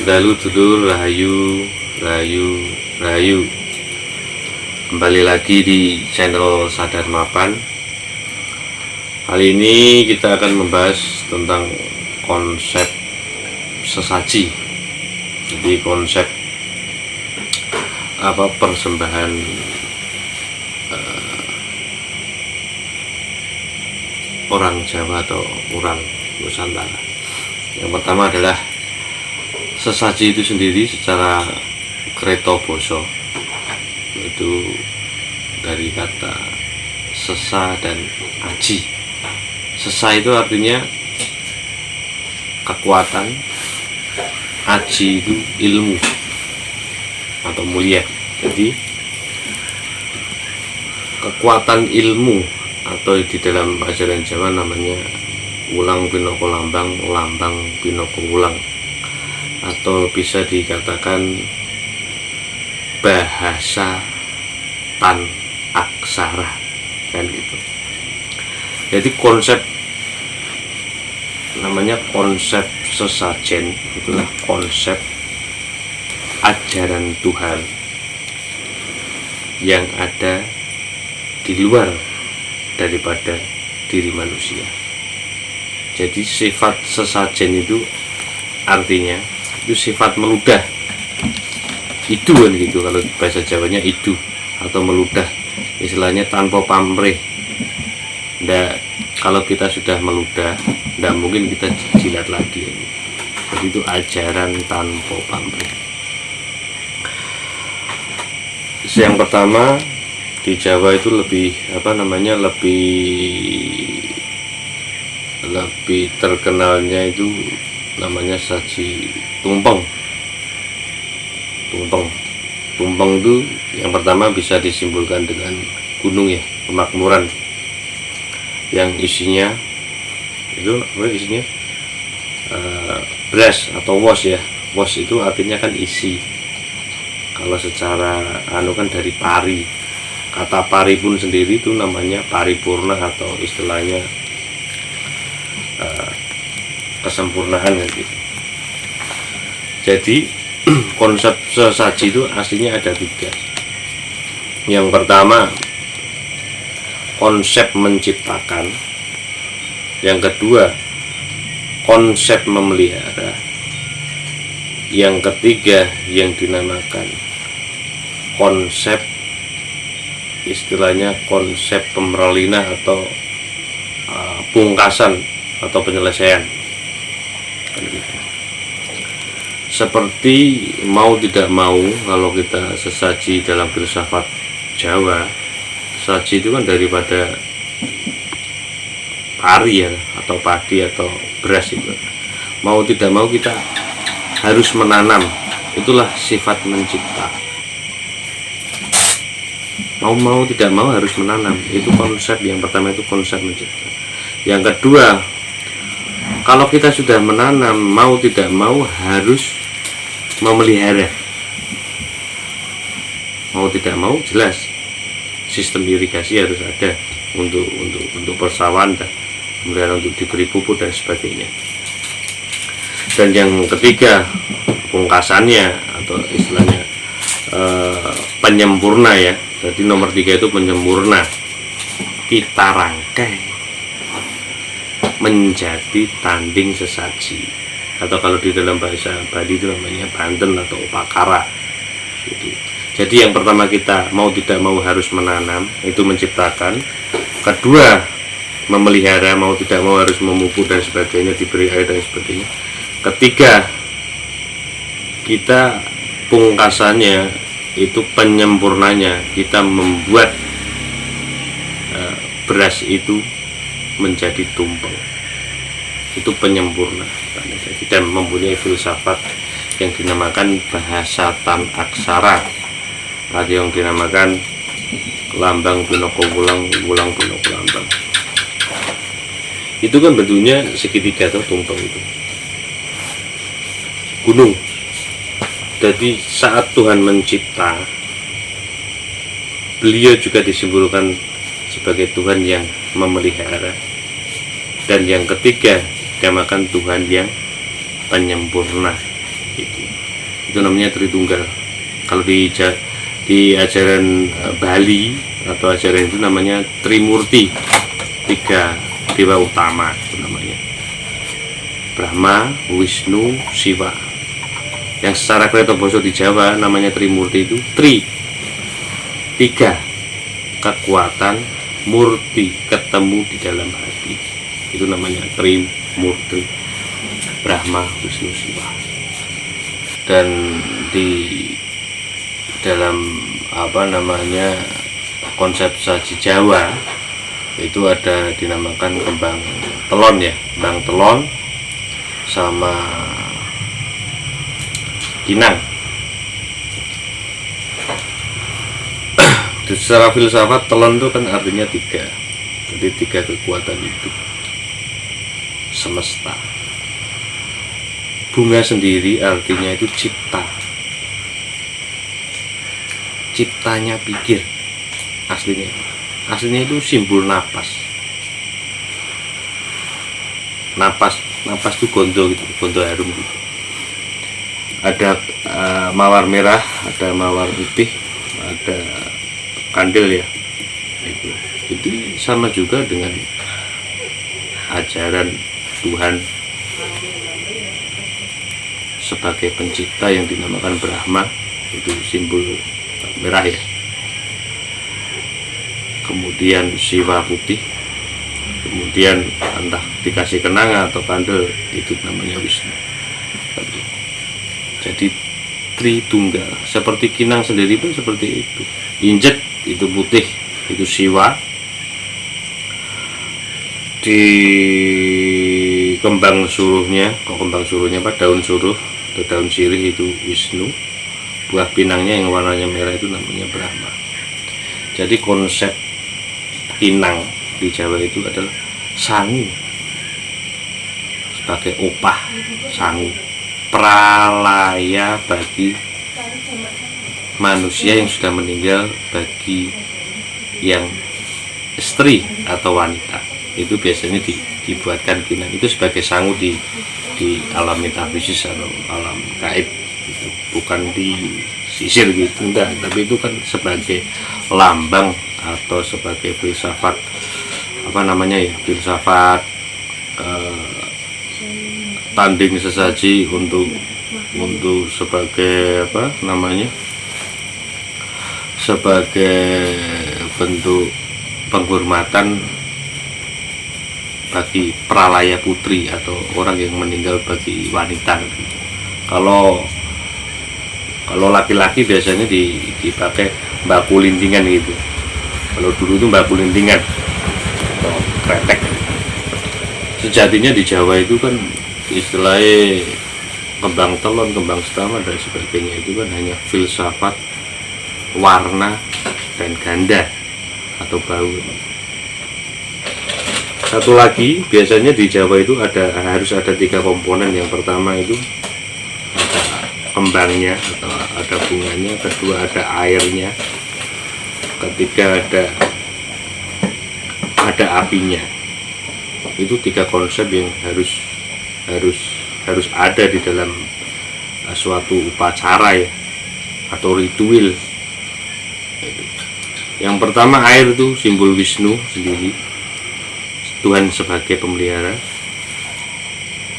dalu dulur rahayu rahayu rahayu. Kembali lagi di channel Sadar Mapan. Kali ini kita akan membahas tentang konsep sesaji. Jadi konsep persembahan orang Jawa atau orang Nusantara. Yang pertama adalah sesaji itu sendiri secara kreta basa itu dari kata sesa dan aji. Sesa itu artinya kekuatan, aji itu ilmu atau mulia. Jadi kekuatan ilmu atau di dalam ajaran Jawa namanya ulang pinoko lambang, lambang pinoko ulang, atau bisa dikatakan bahasa tan aksara, kan gitu. Jadi konsep namanya konsep sesajen, itulah konsep ajaran Tuhan yang ada di luar daripada diri manusia. Jadi sifat sesajen itu artinya itu sifat meludah, idu kan gitu, kalau bahasa Jawanya idu atau meludah, istilahnya tanpa pamrih. Kalau kita sudah meludah, tidak mungkin kita jilat lagi. Jadi itu ajaran tanpa pamrih. Yang pertama di Jawa itu lebih lebih terkenalnya itu namanya saji tumpeng. Tumpeng itu yang pertama bisa disimbolkan dengan gunung ya, kemakmuran, yang isinya itu beras atau wos ya. Wos itu artinya kan isi. Kalau secara kan dari pari, kata pari pun sendiri itu namanya paripurna atau istilahnya kesempurnaan gitu. Jadi konsep sesaji itu aslinya ada 3. Yang pertama konsep menciptakan, yang kedua konsep memelihara, yang ketiga yang dinamakan konsep istilahnya konsep pemeralina atau pungkasan atau penyelesaian. Seperti mau tidak mau, kalau kita sesaji dalam filsafat Jawa, sesaji itu kan daripada pari ya, atau padi atau beras itu. Mau tidak mau kita harus menanam, itulah sifat mencipta. Mau tidak mau harus menanam, itu konsep yang pertama, itu konsep mencipta. Yang kedua, kalau kita sudah menanam, mau tidak mau harus memelihara. Mau tidak mau jelas sistem irigasi harus ada untuk persawahan, dan kemudian untuk diberi pupuk dan sebagainya. Dan yang ketiga pungkasannya atau istilahnya penyempurna ya. Jadi nomor 3 itu penyempurna, kita rangkai menjadi tanding sesaji, atau kalau di dalam bahasa Bali itu namanya banten atau upakara gitu. Jadi yang pertama kita mau tidak mau harus menanam, itu menciptakan. Kedua memelihara, mau tidak mau harus memupuk dan sebagainya, diberi air dan sebagainya. Ketiga kita pungkasannya itu penyempurnanya, kita membuat beras itu menjadi tumpeng, itu penyempurna. Dan mempunyai filsafat yang dinamakan bahasa tan aksara, atau yang dinamakan lambang pinoko wulang, wulang pinoko lambang. Itu kan bentuknya segitiga atau tumpeng itu gunung. Jadi saat Tuhan mencipta, beliau juga disimbolkan sebagai Tuhan yang memelihara. Dan yang ketiga dinamakan Tuhan yang penyempurna. Itu itu namanya Tritunggal. Kalau di ajaran Bali atau ajaran itu namanya Trimurti, 3 dewa utama itu namanya Brahma, Wisnu, Siwa. Yang secara Kretoboso di Jawa namanya Trimurti itu 3 kekuatan murti ketemu di dalam hati, itu namanya Trimurti, Brahma, Wisnu, Siwa. Dan di dalam konsep saji Jawa itu ada dinamakan kembang telon ya, kembang telon sama kinang. Secara filsafat telon itu kan artinya 3, jadi 3 kekuatan itu semesta. Bunga sendiri artinya itu cipta, ciptanya pikir. Aslinya itu simbol napas itu gondo gitu, gondo harum gitu. Ada mawar merah, ada mawar putih, ada kandil ya. Itu sama juga dengan ajaran Tuhan sebagai pencipta yang dinamakan Brahma, itu simbol merah ya. Kemudian Siwa putih, kemudian entah dikasih kenanga atau kandel, itu namanya Wisnu. Jadi Tritunggal. Seperti kinang sendiri pun seperti itu. Injek itu putih, itu Siwa. Di kembang suruhnya daun suruh atau daun sirih itu Wisnu. Buah pinangnya yang warnanya merah itu namanya Brahma. Jadi konsep kinang di Jawa itu adalah sangu, sebagai opah sangu, pralaya bagi manusia yang sudah meninggal, bagi yang istri atau wanita. Itu biasanya dibuatkan kinang itu sebagai sangu di alam metafisis atau alam gaib, gitu. Bukan di sisir gitu, enggak, tapi itu kan sebagai lambang atau sebagai filsafat filsafat tanding sesaji untuk sebagai sebagai bentuk penghormatan bagi pralaya putri atau orang yang meninggal bagi wanita. Kalau laki-laki biasanya dipakai baku lintingan gitu. Kalau dulu itu baku lintingan atau kretek. Sejatinya di Jawa itu kan istilahnya kembang telon, kembang setaman dan sebagainya itu kan hanya filsafat warna dan ganda atau bau. Satu lagi biasanya di Jawa itu harus ada 3 komponen. Yang pertama itu ada kembangnya atau ada bunganya, kedua ada airnya, ketiga ada apinya. Itu 3 konsep yang harus ada di dalam suatu upacara ya, atau ritual. Yang pertama air itu simbol Wisnu sendiri, Tuhan sebagai pemelihara.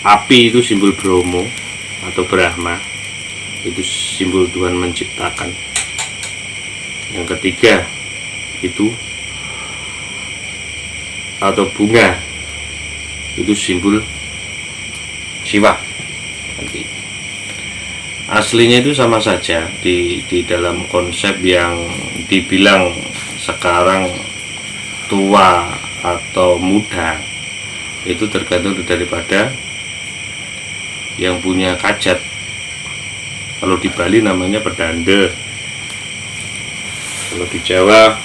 Api itu simbol Bromo atau Brahma, itu simbol Tuhan menciptakan. Yang ketiga itu atau bunga, itu simbol Siwa. Nanti aslinya itu sama saja di dalam konsep yang dibilang sekarang tua atau muda, itu tergantung daripada yang punya kajat. Kalau di Bali namanya pedande, kalau di Jawa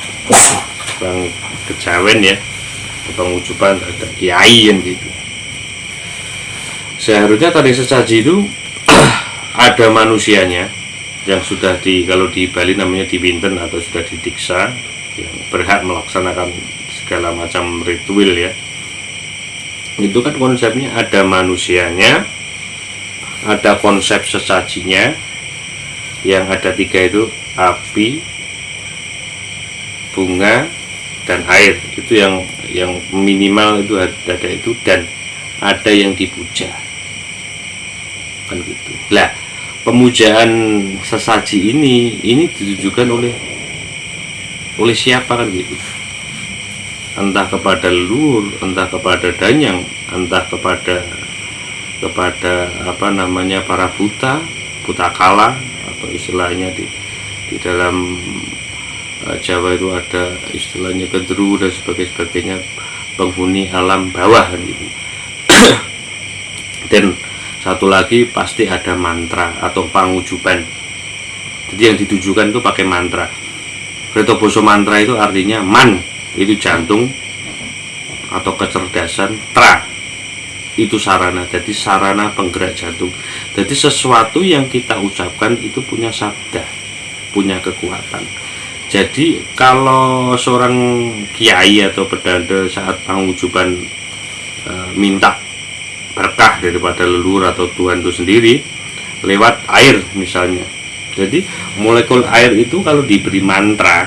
bang kejawen ya, bang ujuban, ada kiai yang gitu. Seharusnya tadi sesaji itu ada manusianya yang sudah kalau di Bali namanya diwinten atau sudah didiksa, yang berhak melaksanakan segala macam ritual ya. Itu kan konsepnya ada manusianya, ada konsep sesajinya, yang ada 3 itu api, bunga, dan air. Itu yang minimal itu ada itu, dan ada yang dipuja kan gitu. Lah, pemujaan sesaji ini ditujukan oleh siapa kan gitu, entah kepada leluhur, entah kepada danyang, entah kepada apa namanya para buta kala, atau istilahnya di dalam Jawa itu ada istilahnya gendru dan sebagainya, penghuni alam bawah kan gitu. Dan satu lagi pasti ada mantra atau pangujuban. Jadi yang ditujukan itu pakai mantra. Reto boso mantra itu artinya man itu jantung atau kecerdasan, tra itu sarana. Jadi sarana penggerak jantung. Jadi sesuatu yang kita ucapkan itu punya sabda, punya kekuatan. Jadi kalau seorang kiai atau pedanda saat pangujuban minta berkah daripada leluhur atau Tuhan itu sendiri lewat air misalnya. Jadi molekul air itu kalau diberi mantra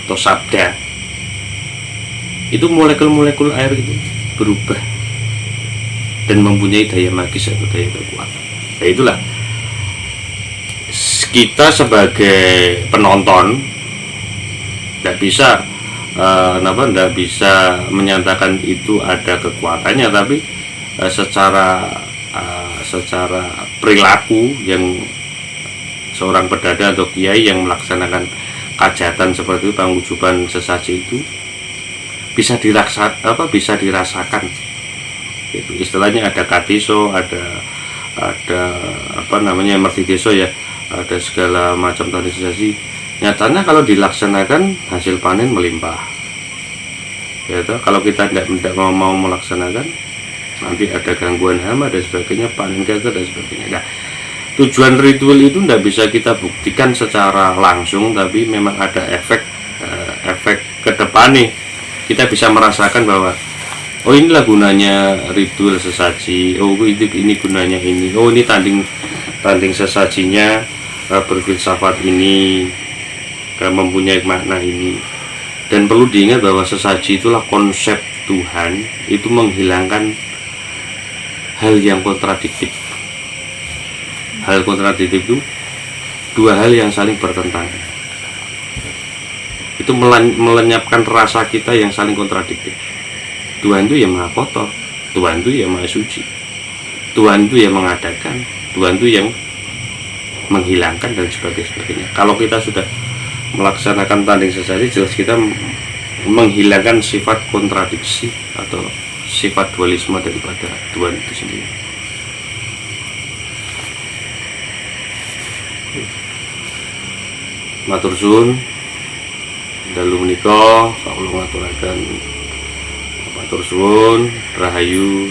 atau sabda, itu molekul-molekul air itu berubah dan mempunyai daya magis atau daya kekuatan. Nah, itulah kita sebagai penonton tidak bisa tidak bisa menyatakan itu ada kekuatannya, tapi secara perilaku yang seorang pedanda atau kiai yang melaksanakan kajatan seperti itu, pangujuban sesaji itu bisa dirasakan. Itu istilahnya ada katiso, ada apa namanya mertideso ya, ada segala macam tadi sesaji. Nyatanya kalau dilaksanakan hasil panen melimpah. Ya, kalau kita tidak mau melaksanakan, nanti ada gangguan hama dan sebagainya, panen gagal dan sebagainya. Nah, tujuan ritual itu tidak bisa kita buktikan secara langsung, tapi memang ada efek ke depan nih. Kita bisa merasakan bahwa oh inilah gunanya ritual sesaji, oh ini gunanya ini, oh ini tanding sesajinya berfilsafat ini, mempunyai makna ini. Dan perlu diingat bahwa sesaji itulah konsep Tuhan, itu menghilangkan hal yang kontradiktif. Hal kontradiktif itu dua hal yang saling bertentangan. Itu melenyapkan rasa kita yang saling kontradiktif. Tuhan itu yang maha kotor, Tuhan itu yang maha suci, Tuhan itu yang mengadakan, Tuhan itu yang menghilangkan dan sebagainya. Kalau kita sudah melaksanakan tanding sesaji, jelas kita menghilangkan sifat kontradiksi atau sifat dualisme daripada Tuhan itu sendiri. Matur suwun, dalu menika kawula ngaturaken matur suwun, rahayu.